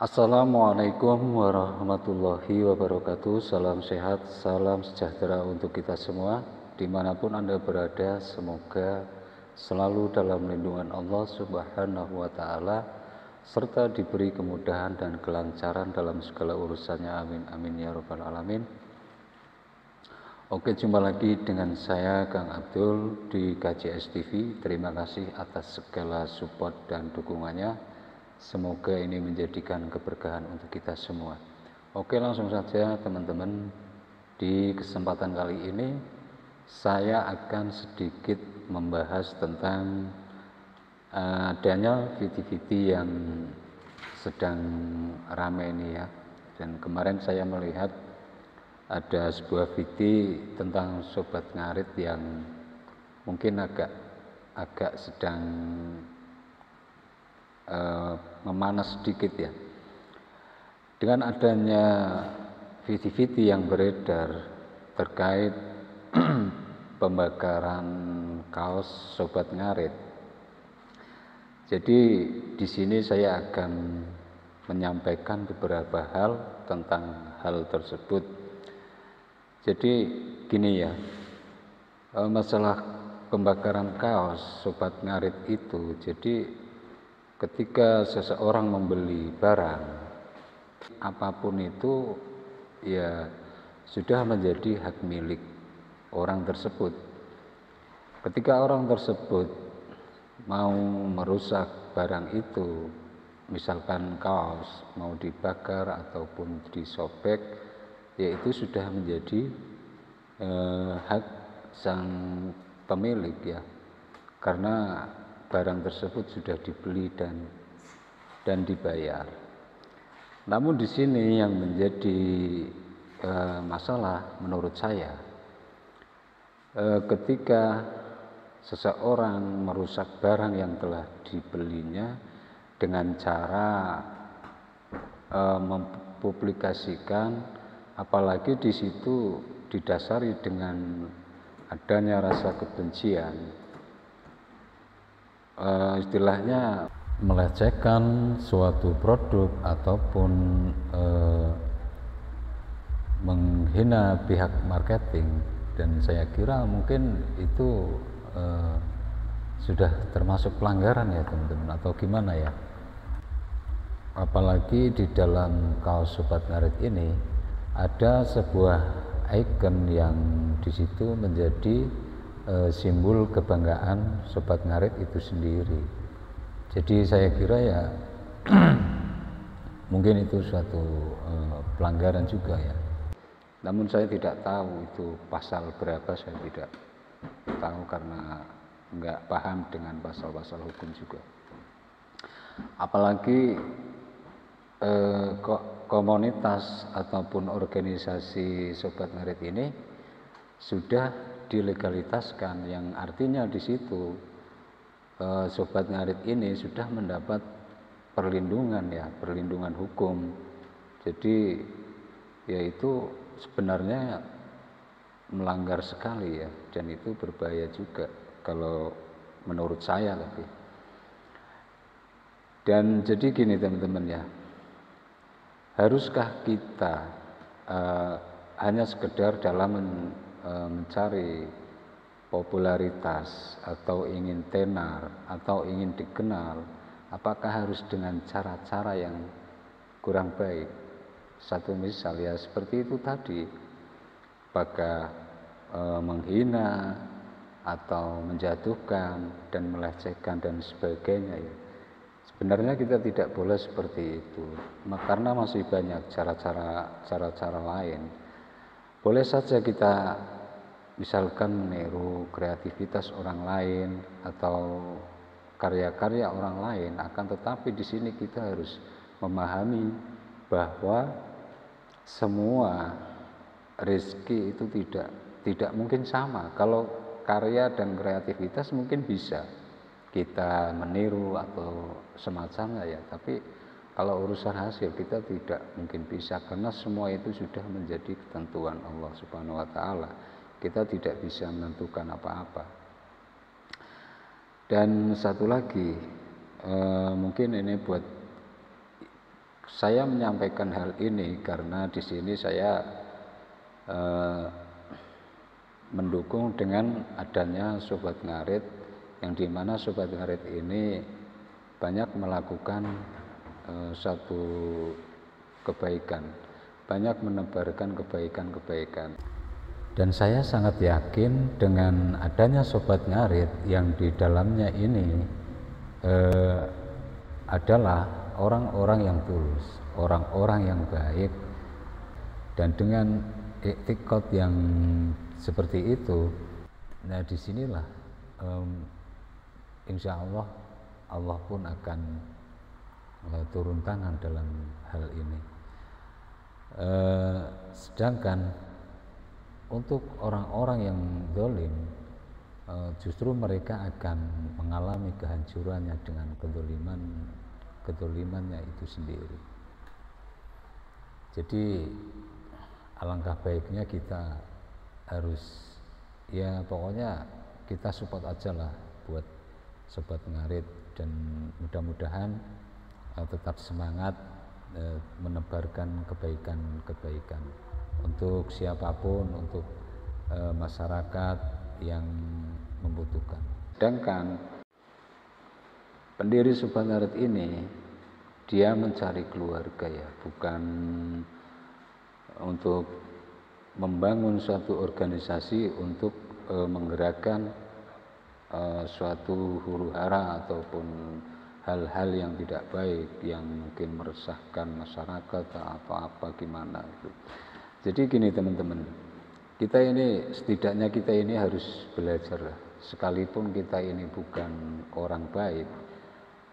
Assalamualaikum warahmatullahi wabarakatuh. Salam sehat, salam sejahtera untuk kita semua. Dimanapun Anda berada, semoga selalu dalam lindungan Allah Subhanahu wa Ta'ala, serta diberi kemudahan dan kelancaran dalam segala urusannya. Amin amin ya rabbal alamin. Oke, jumpa lagi dengan saya Kang Abdul di KJS TV. Terima kasih atas segala support dan dukungannya. Semoga ini menjadikan keberkahan untuk kita semua. Oke, langsung saja teman-teman. Di kesempatan kali ini saya akan sedikit membahas tentang adanya VT-VT yang sedang ramai ini ya. Dan kemarin saya melihat ada sebuah VT tentang sobat ngarit yang mungkin agak sedang memanas sedikit ya. Dengan adanya VT-VT yang beredar terkait pembakaran kaos sobat ngarit. Jadi di sini saya akan menyampaikan beberapa hal tentang hal tersebut. Jadi gini ya, masalah pembakaran kaos sobat ngarit itu, jadi ketika seseorang membeli barang apapun itu ya sudah menjadi hak milik orang tersebut. Ketika orang tersebut mau merusak barang itu, misalkan kaos mau dibakar ataupun disobek, ya itu sudah menjadi hak sang pemilik ya, karena barang tersebut sudah dibeli dan dibayar. Namun di sini yang menjadi masalah menurut saya, ketika seseorang merusak barang yang telah dibelinya dengan cara mempublikasikan, apalagi di situ didasari dengan adanya rasa kebencian, istilahnya melecehkan suatu produk ataupun menghina pihak marketing, dan saya kira mungkin itu sudah termasuk pelanggaran ya teman-teman, atau gimana ya. Apalagi di dalam kaos sobat ngarit ini ada sebuah icon yang di situ menjadi simbol kebanggaan sobat ngarit itu sendiri. Jadi saya kira ya mungkin itu suatu pelanggaran juga ya. Namun saya tidak tahu itu pasal berapa, saya tidak tahu karena nggak paham dengan pasal-pasal hukum juga. Apalagi komunitas ataupun organisasi sobat ngarit ini sudah dilegalitaskan, yang artinya di situ sobat ngarit ini sudah mendapat perlindungan ya, perlindungan hukum. Jadi yaitu sebenarnya melanggar sekali ya, dan itu berbahaya juga kalau menurut saya. Tapi dan jadi gini teman-teman ya, haruskah kita hanya sekedar dalam mencari popularitas atau ingin tenar atau ingin dikenal, apakah harus dengan cara-cara yang kurang baik? Satu misal ya seperti itu tadi, apakah menghina atau menjatuhkan dan melecehkan dan sebagainya ya. Sebenarnya kita tidak boleh seperti itu, karena masih banyak cara-cara lain. Boleh saja kita misalkan meniru kreativitas orang lain atau karya-karya orang lain, akan tetapi di sini kita harus memahami bahwa semua rezeki itu tidak mungkin sama. Kalau karya dan kreativitas mungkin bisa kita meniru atau semacamnya ya, tapi kalau urusan hasil kita tidak mungkin bisa, karena semua itu sudah menjadi ketentuan Allah Subhanahu wa Ta'ala. Kita tidak bisa menentukan apa-apa. Dan satu lagi, mungkin ini buat Saya menyampaikan hal ini karena di sini saya mendukung dengan adanya Sobat Ngarit, yang dimana Sobat Ngarit ini banyak melakukan satu kebaikan, banyak menebarkan kebaikan-kebaikan. Dan saya sangat yakin dengan adanya Sobat Ngarit yang di dalamnya ini adalah orang-orang yang tulus, orang-orang yang baik, dan dengan iktikad yang seperti itu, nah disinilah insya Allah Allah pun akan turun tangan dalam hal ini. Sedangkan untuk orang-orang yang zalim, justru mereka akan mengalami kehancurannya dengan kedolimannya itu sendiri. Jadi alangkah baiknya kita harus, ya pokoknya kita support aja lah buat Sobat Ngarit, dan mudah-mudahan tetap semangat menebarkan kebaikan-kebaikan untuk siapapun, untuk masyarakat yang membutuhkan. Sedangkan pendiri Sobat Ngarit ini dia mencari keluarga, ya, bukan untuk membangun suatu organisasi untuk menggerakkan suatu huru-hara ataupun hal-hal yang tidak baik yang mungkin meresahkan masyarakat atau apa gimana itu. Jadi gini teman-teman, kita ini setidaknya kita ini harus belajar, sekalipun kita ini bukan orang baik,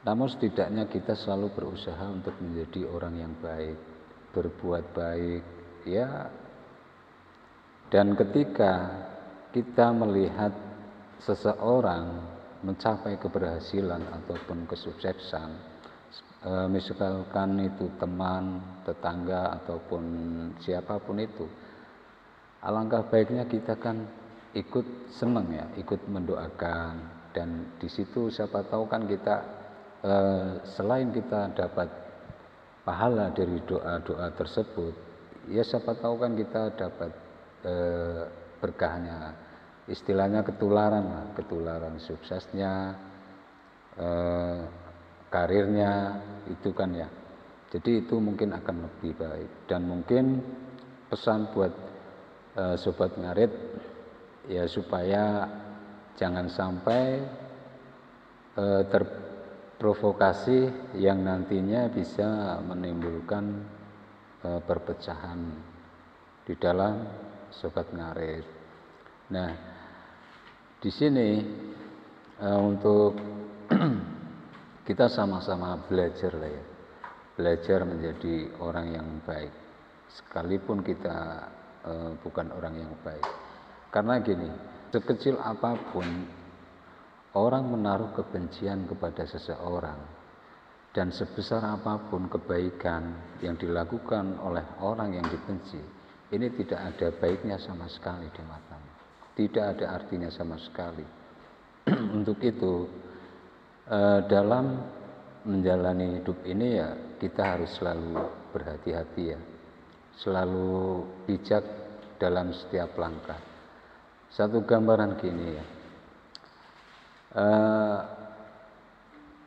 namun setidaknya kita selalu berusaha untuk menjadi orang yang baik, berbuat baik, ya. Dan ketika kita melihat seseorang mencapai keberhasilan ataupun kesuksesan, misalkan itu teman, tetangga ataupun siapapun itu, alangkah baiknya kita kan ikut senang, ya, ikut mendoakan. Dan di situ siapa tahu kan kita selain kita dapat pahala dari doa-doa tersebut, ya siapa tahu kan kita dapat berkahnya, istilahnya ketularan suksesnya, karirnya itu kan, ya. Jadi itu mungkin akan lebih baik. Dan mungkin pesan buat Sobat Ngarit, ya supaya jangan sampai terprovokasi yang nantinya bisa menimbulkan perpecahan di dalam Sobat Ngarit. Nah, di sini untuk kita sama-sama belajar lah, ya, belajar menjadi orang yang baik, sekalipun kita bukan orang yang baik. Karena gini, sekecil apapun orang menaruh kebencian kepada seseorang, dan sebesar apapun kebaikan yang dilakukan oleh orang yang dibenci, ini tidak ada baiknya sama sekali di matamu, tidak ada artinya sama sekali. Untuk itu dalam menjalani hidup ini, ya kita harus selalu berhati-hati, ya, selalu bijak dalam setiap langkah. Satu gambaran gini, ya,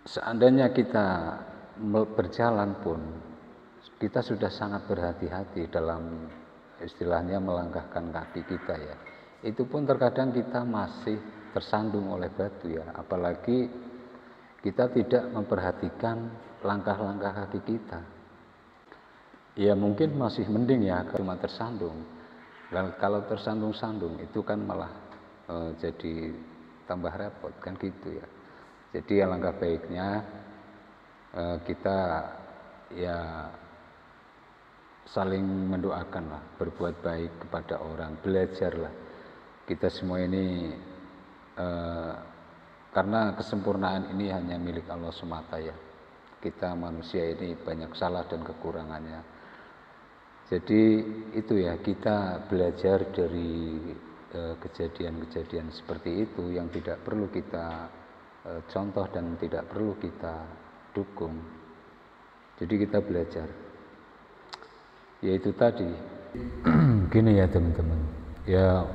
seandainya kita berjalan pun kita sudah sangat berhati-hati dalam istilahnya melangkahkan kaki kita, ya, itu pun terkadang kita masih tersandung oleh batu, ya, apalagi kita tidak memperhatikan langkah-langkah kaki kita. Ya mungkin masih mending, ya, cuma tersandung. Dan kalau tersandung-sandung itu kan malah jadi tambah repot kan gitu, ya. Jadi alangkah baiknya kita, ya, saling mendoakan lah, berbuat baik kepada orang, belajarlah. Kita semua ini karena kesempurnaan ini hanya milik Allah semata, ya. Kita manusia ini banyak salah dan kekurangannya. Jadi itu, ya, kita belajar dari kejadian-kejadian seperti itu yang tidak perlu kita contoh dan tidak perlu kita dukung. Jadi kita belajar. Yaitu tadi gini ya teman-teman. Ya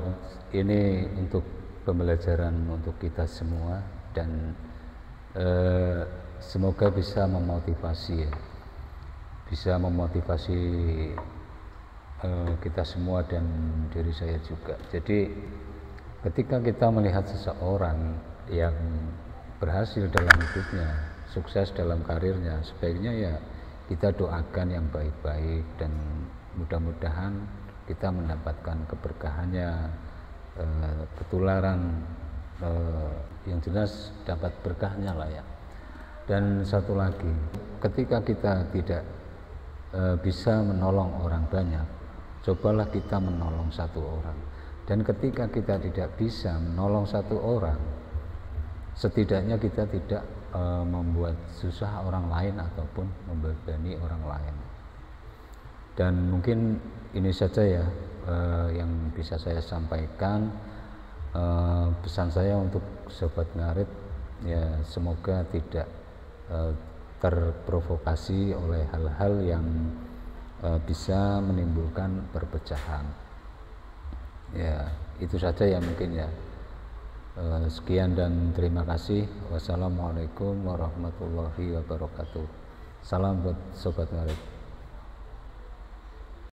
ini untuk pembelajaran untuk kita semua dan semoga bisa memotivasi ya. Bisa memotivasi kita semua dan diri saya juga. Jadi ketika kita melihat seseorang yang berhasil dalam hidupnya, sukses dalam karirnya, sebaiknya ya kita doakan yang baik-baik dan mudah-mudahan kita mendapatkan keberkahannya, ketularan, yang jelas dapat berkahnya lah ya. Dan satu lagi, ketika kita tidak bisa menolong orang banyak, cobalah kita menolong satu orang. Dan ketika kita tidak bisa menolong satu orang, setidaknya kita tidak membuat susah orang lain ataupun membebani orang lain. Dan mungkin ini saja ya yang bisa saya sampaikan. Pesan saya untuk Sobat Ngarit ya, semoga tidak terprovokasi oleh hal-hal yang bisa menimbulkan perpecahan. Ya, itu saja ya mungkin ya. Sekian dan terima kasih. Wassalamualaikum warahmatullahi wabarakatuh. Salam buat Sobat Ngarit.